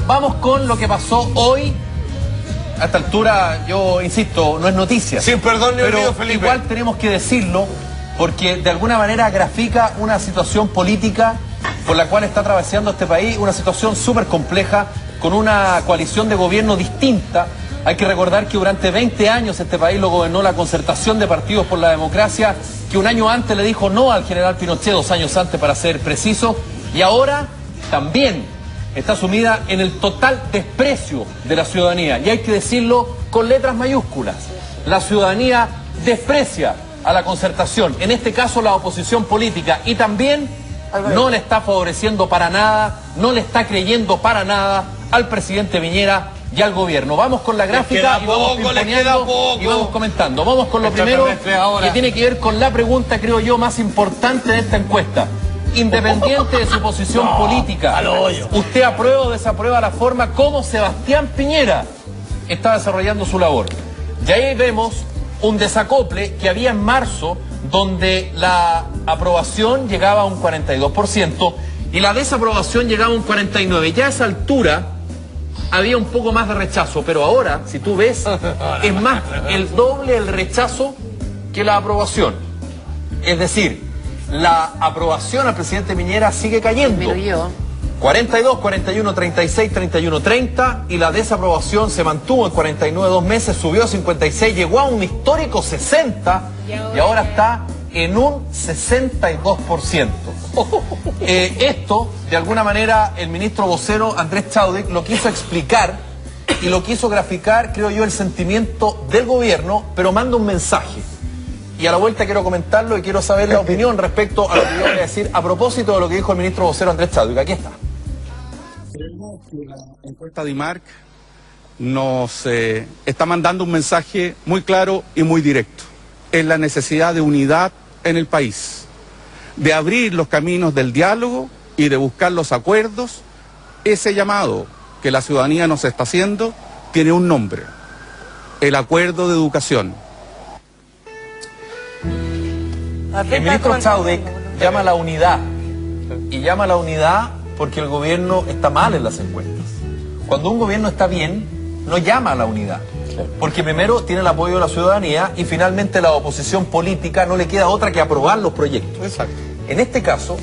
vamos con lo que pasó hoy. A esta altura, yo insisto, no es noticia. Sin perdón ni olvido, Felipe. Igual tenemos que decirlo, porque de alguna manera grafica una situación política por la cual está atravesando este país, una situación súper compleja, con una coalición de gobierno distinta. Hay que recordar que durante 20 años este país lo gobernó la concertación de partidos por la democracia, que un año antes le dijo no al general Pinochet, 2 años antes para ser preciso, y ahora también está sumida en el total desprecio de la ciudadanía. Y hay que decirlo con letras mayúsculas. La ciudadanía desprecia a la concertación, en este caso la oposición política, y también no le está favoreciendo para nada, no le está creyendo para nada al presidente Piñera y al gobierno. Vamos con la gráfica y vamos pimponeando y vamos comentando. Vamos con lo primero, que tiene que ver con la pregunta, creo yo, más importante de esta encuesta. Independiente de su posición política, ¿usted aprueba o desaprueba la forma como Sebastián Piñera está desarrollando su labor? Y ahí vemos un desacople que había en marzo, donde la aprobación llegaba a un 42% y la desaprobación llegaba a un 49%. Ya a esa altura había un poco más de rechazo, pero ahora, si tú ves, es más el doble el rechazo que la aprobación. Es decir, la aprobación al presidente Piñera sigue cayendo. 42, 41, 36, 31, 30, y la desaprobación se mantuvo en 49 2 meses, subió a 56, llegó a un histórico 60 y ahora está en un 62%. Esto, de alguna manera, el ministro vocero Andrés Chadwick lo quiso explicar y lo quiso graficar, creo yo, el sentimiento del gobierno, pero manda un mensaje. Y a la vuelta quiero comentarlo y quiero saber la opinión respecto a lo que yo voy a decir a propósito de lo que dijo el ministro vocero Andrés Chadwick. Aquí está. Creemos que la encuesta de IMARC nos está mandando un mensaje muy claro y muy directo. Es la necesidad de unidad en el país, de abrir los caminos del diálogo y de buscar los acuerdos. Ese llamado que la ciudadanía nos está haciendo tiene un nombre: el acuerdo de educación. El ministro Chadwick llama a la unidad, y llama a la unidad porque el gobierno está mal en las encuestas. Cuando un gobierno está bien, no llama a la unidad, porque primero tiene el apoyo de la ciudadanía y finalmente la oposición política no le queda otra que aprobar los proyectos. Exacto. En este caso,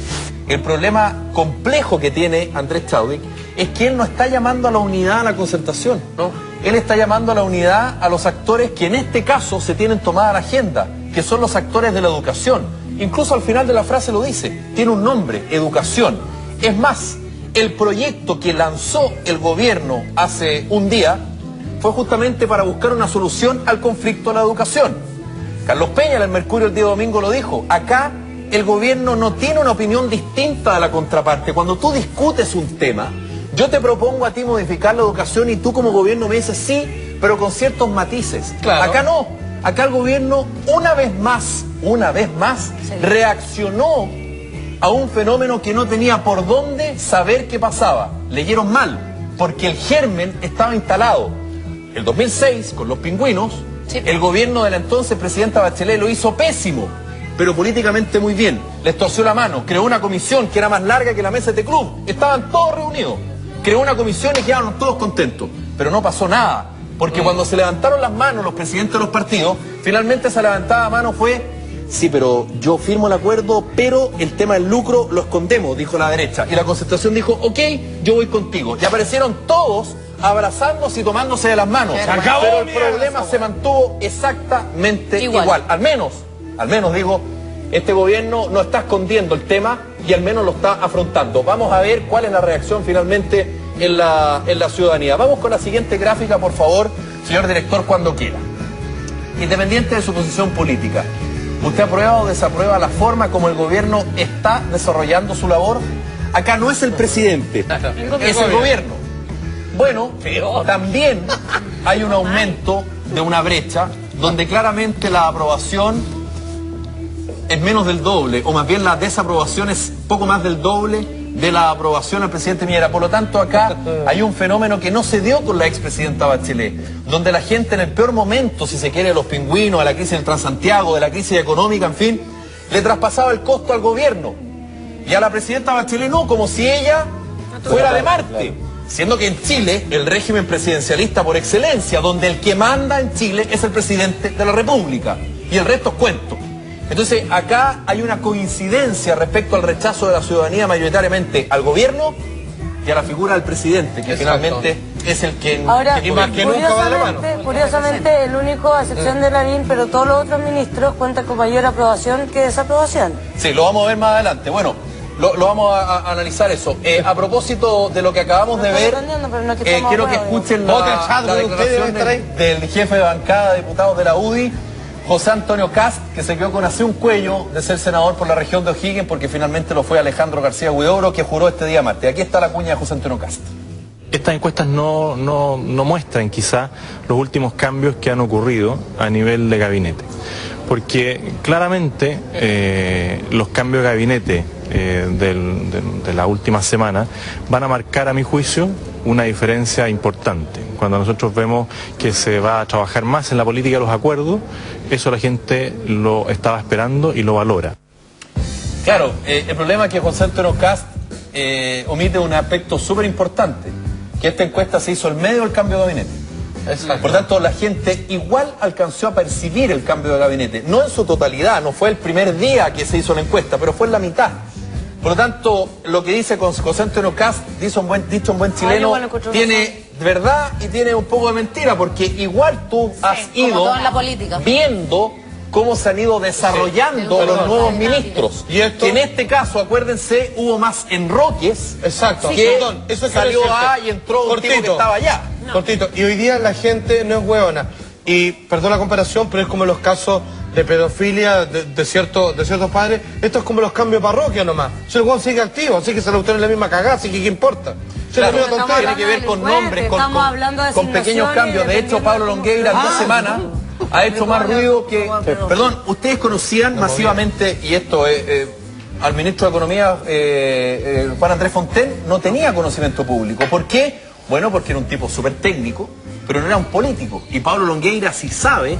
el problema complejo que tiene Andrés Chadwick es que él no está llamando a la unidad a la concertación, ¿no? Él está llamando a la unidad a los actores que en este caso se tienen tomada la agenda, que son los actores de la educación. Incluso al final de la frase lo dice, tiene un nombre: educación. Es más, el proyecto que lanzó el gobierno hace un día fue justamente para buscar una solución al conflicto de la educación. Carlos Peña en el Mercurio el día domingo lo dijo: acá el gobierno no tiene una opinión distinta de la contraparte. Cuando tú discutes un tema, yo te propongo a ti modificar la educación y tú como gobierno me dices sí, pero con ciertos matices. Claro. Acá no. Acá el gobierno una vez más, reaccionó a un fenómeno que no tenía por dónde saber qué pasaba. Leyeron mal, porque el germen estaba instalado. El 2006, con los pingüinos, el gobierno de la entonces presidenta Bachelet lo hizo pésimo, pero políticamente muy bien. Les torció la mano, creó una comisión que era más larga que la mesa de este club. Estaban todos reunidos. Creó una comisión y quedaron todos contentos. Pero no pasó nada, porque cuando se levantaron las manos los presidentes de los partidos, finalmente esa levantada mano fue: sí, pero yo firmo el acuerdo, pero el tema del lucro lo escondemos, dijo la derecha. Y la concertación dijo: ok, yo voy contigo. Y aparecieron todos abrazándose y tomándose de las manos. Pero el problema se mantuvo exactamente igual. Al menos digo, este gobierno no está escondiendo el tema y al menos lo está afrontando. Vamos a ver cuál es la reacción finalmente en la ciudadanía. Vamos con la siguiente gráfica, por favor, señor director, cuando quiera. Independiente de su posición política, ¿usted aprueba o desaprueba la forma como el gobierno está desarrollando su labor? Acá no es el presidente, es el gobierno. Bueno, también hay un aumento de una brecha donde claramente la aprobación es menos del doble, o más bien la desaprobación es poco más del doble de la aprobación al presidente Piñera. Por lo tanto, acá hay un fenómeno que no se dio con la expresidenta Bachelet, donde la gente en el peor momento, si se quiere, de los pingüinos, de la crisis del Transantiago, de la crisis económica, en fin, le traspasaba el costo al gobierno. Y a la presidenta Bachelet no, como si ella fuera de Marte. siendo que en Chile el régimen presidencialista por excelencia, donde el que manda en Chile es el presidente de la República y el resto es cuento. Entonces acá hay una coincidencia respecto al rechazo de la ciudadanía mayoritariamente al gobierno y a la figura del presidente, que finalmente es el que, ahora, que más que nunca va de la mano. Curiosamente, el único, a excepción de Lavín, pero todos los otros ministros cuentan con mayor aprobación que desaprobación. Sí, lo vamos a ver más adelante. Bueno, lo vamos a analizar eso. A propósito de lo que acabamos de ver, quiero que escuchen la declaración del jefe de bancada de diputados de la UDI, José Antonio Kast, que se quedó con así un cuello de ser senador por la región de O'Higgins, porque finalmente lo fue Alejandro García Huidobro, que juró este día martes. Aquí está la cuña de José Antonio Kast. Estas encuestas no muestran quizá los últimos cambios que han ocurrido a nivel de gabinete, porque claramente los cambios de gabinete de la última semana van a marcar, a mi juicio, una diferencia importante. Cuando nosotros vemos que se va a trabajar más en la política de los acuerdos, eso la gente lo estaba esperando y lo valora. Claro, el problema es que José Antonio Kast omite un aspecto súper importante, que esta encuesta se hizo en medio del cambio de gabinete. Exacto. Por tanto, la gente igual alcanzó a percibir el cambio de gabinete, no en su totalidad, no fue el primer día que se hizo la encuesta, pero fue en la mitad. Por lo tanto, lo que dice José Antonio Kast, dicho un buen chileno, tiene verdad y tiene un poco de mentira, porque igual tú has ido viendo cómo se han ido desarrollando los nuevos ministros. Y esto, que en este caso, acuérdense, hubo más enroques. Exacto. Que eso salió A y entró un tipo que estaba allá. Cortito. Y hoy día la gente no es hueona. Y, perdón la comparación, pero es como los casos de pedofilia de ciertos padres. Esto es como los cambios de parroquia nomás. Si el hueón sigue activo, así que se lo obtiene la misma cagada, así que ¿qué importa? Claro, tiene que ver con nombres, con pequeños cambios. De hecho, Pablo Longueira en 2 semanas ha hecho más ruido que... Perdón, ustedes conocían masivamente, y esto es... al ministro de Economía, Juan Andrés Fontaine, no tenía conocimiento público. ¿Por qué? Bueno, porque era un tipo súper técnico, pero no era un político. Y Pablo Longueira, si sabe,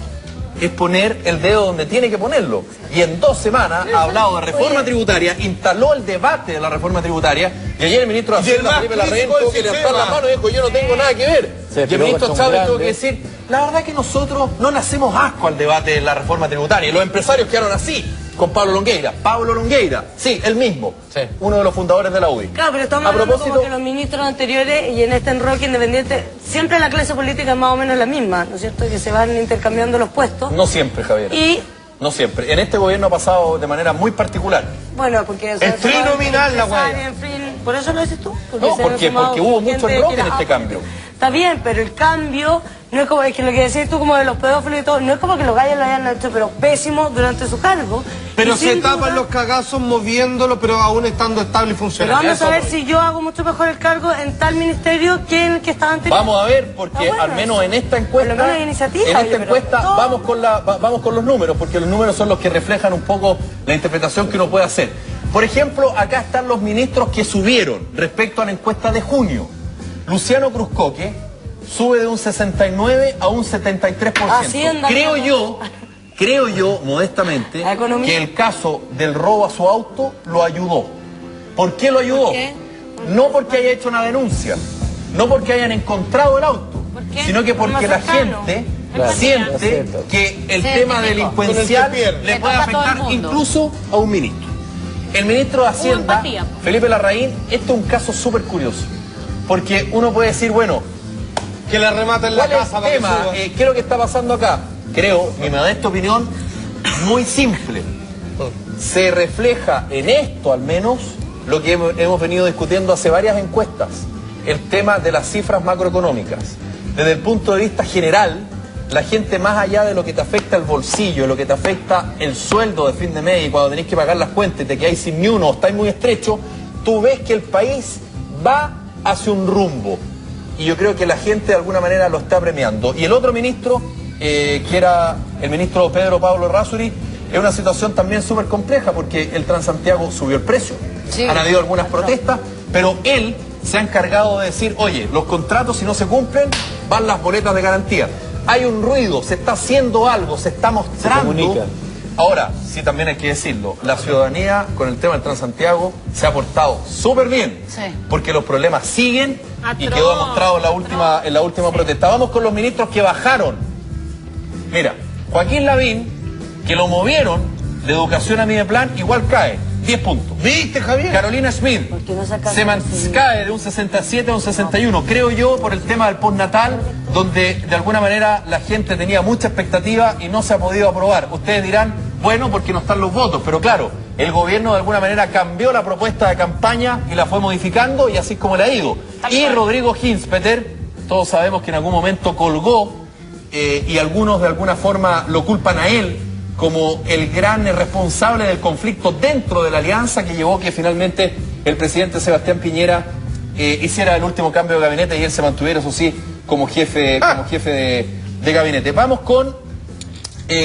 es poner el dedo donde tiene que ponerlo. Y en 2 semanas ha hablado de reforma tributaria, instaló el debate de la reforma tributaria, y ayer el ministro de Hacienda, Felipe Larraín, tuvo que levantar la mano y dijo, yo no tengo nada que ver. Y el ministro Chávez tuvo que decir, la verdad es que nosotros no le hacemos asco al debate de la reforma tributaria. Y los empresarios quedaron así, con Pablo Longueira. Pablo Longueira, sí, él mismo, uno de los fundadores de la UDI. Claro, pero estamos hablando como que los ministros anteriores y en este enroque independiente, siempre la clase política es más o menos la misma, ¿no es cierto? Que se van intercambiando los puestos. No siempre, Javier. No siempre. En este gobierno ha pasado de manera muy particular. Bueno, porque... Es trinominal la guaya. ¿Por eso lo dices tú? Porque hubo mucho enroque en este cambio. Está bien, pero el cambio no es como, es que lo que decís tú como de los pedófilos y todo, no es como que los gallos lo hayan hecho, pero pésimo durante su cargo. Pero se tapan los cagazos moviéndolo, pero aún estando estable y funcionando. Pero vamos a ver si yo hago mucho mejor el cargo en tal ministerio que en el que estaba anterior. Vamos a ver, porque al menos en esta encuesta, vamos con los números, porque los números son los que reflejan un poco la interpretación que uno puede hacer. Por ejemplo, acá están los ministros que subieron respecto a la encuesta de junio. Luciano Cruzcoque sube de un 69 a un 73%. Creo yo, modestamente, que el caso del robo a su auto lo ayudó. ¿Por qué lo ayudó? No porque haya hecho una denuncia, no porque hayan encontrado el auto, sino que porque la gente siente que el tema delincuencial le puede afectar incluso a un ministro. El ministro de Hacienda, Felipe Larraín, este es un caso súper curioso. Porque uno puede decir, bueno, que le rematen la casa para tema, ¿qué es lo que está pasando acá? Creo, mi modesta opinión, muy simple. Se refleja en esto, al menos, lo que hemos venido discutiendo hace varias encuestas. El tema de las cifras macroeconómicas. Desde el punto de vista general, la gente, más allá de lo que te afecta el bolsillo, lo que te afecta el sueldo de fin de mes y cuando tenés que pagar las cuentas y te quedáis sin ni uno o estáis muy estrecho, tú ves que el país va hacia un rumbo. Y yo creo que la gente de alguna manera lo está premiando. Y el otro ministro, que era el ministro Pedro Pablo Errázuriz, es una situación también súper compleja porque el Transantiago subió el precio. Han habido algunas protestas, pero él se ha encargado de decir, oye, los contratos si no se cumplen, van las boletas de garantía. Hay un ruido, se está haciendo algo, se está mostrando Ahora, sí también hay que decirlo, la ciudadanía con el tema del Transantiago se ha portado súper bien, Sí. porque los problemas siguen y Atroz, quedó demostrado en la última protesta. Vamos con los ministros que bajaron. Mira, Joaquín Lavín, que lo movieron de educación a Mideplan, igual cae, 10 puntos. ¿Viste, Javier? Carolina Schmid Porque no sacan- cae de un 67 a un 61, creo yo, por el tema del postnatal, donde de alguna manera la gente tenía mucha expectativa y no se ha podido aprobar. Ustedes dirán, bueno, porque no están los votos, pero claro, el gobierno de alguna manera cambió la propuesta de campaña y la fue modificando y así es como le ha ido. Y Rodrigo Hinspeter, todos sabemos que en algún momento colgó y algunos de alguna forma lo culpan a él como el gran responsable del conflicto dentro de la alianza que llevó que finalmente el presidente Sebastián Piñera hiciera el último cambio de gabinete y él se mantuviera, eso sí, como jefe de gabinete. Vamos con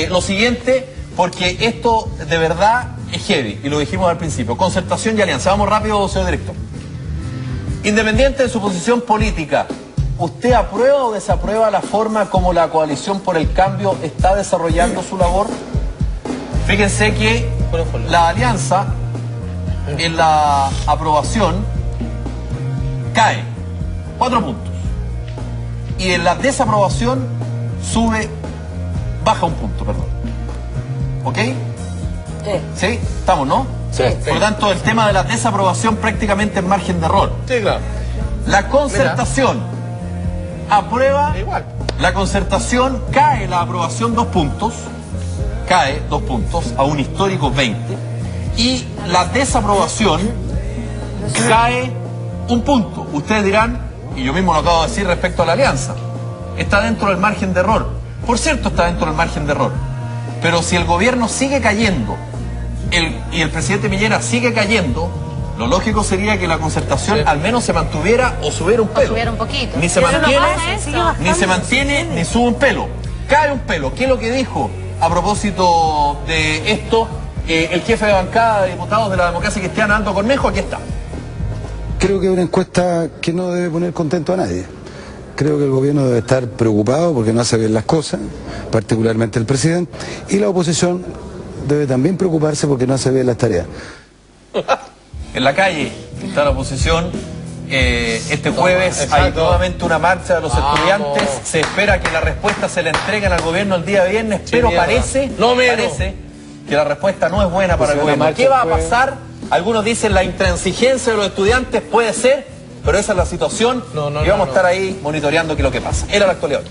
lo siguiente, porque esto de verdad es heavy, y lo dijimos al principio. Concertación y alianza. Vamos rápido, señor director. Independiente de su posición política, ¿usted aprueba o desaprueba la forma como la coalición por el cambio está desarrollando su labor? Fíjense que la alianza en la aprobación cae 4 puntos y en la desaprobación baja 1 punto, perdón. ¿Ok? Sí. ¿Sí? ¿Estamos, no? Sí. Por lo tanto, el tema de la desaprobación prácticamente es margen de error. Sí, claro. La concertación aprueba. Igual. La concertación cae la aprobación 2 puntos. Cae 2 puntos a un histórico 20. Y la desaprobación cae 1 punto. Ustedes dirán, y yo mismo lo acabo de decir respecto a la alianza, está dentro del margen de error. Por cierto, está dentro del margen de error. Pero si el gobierno sigue cayendo y el presidente Piñera sigue cayendo, lo lógico sería que la concertación al menos se mantuviera o subiera un pelo. Subiera un poquito. Ni se Pero no mantiene, pasa eso. ni se mantiene, ni sube un pelo. Cae un pelo. ¿Qué es lo que dijo a propósito de esto el jefe de bancada de diputados de la democracia cristiana, Aldo Cornejo? Aquí está. Creo que es una encuesta que no debe poner contento a nadie. Creo que el gobierno debe estar preocupado porque no hace bien las cosas, particularmente el presidente, y la oposición debe también preocuparse porque no hace bien las tareas. En la calle está la oposición. Este jueves hay exacto. nuevamente una marcha de los estudiantes. Se espera que la respuesta se la entreguen al gobierno el día viernes, pero mierda. parece que la respuesta no es buena para el una gobierno. marcha ¿Qué va a fue- pasar? Algunos dicen la intransigencia de los estudiantes, puede ser, pero esa es la situación No, y vamos a estar ahí monitoreando qué es lo que pasa. Era la actualidad hoy.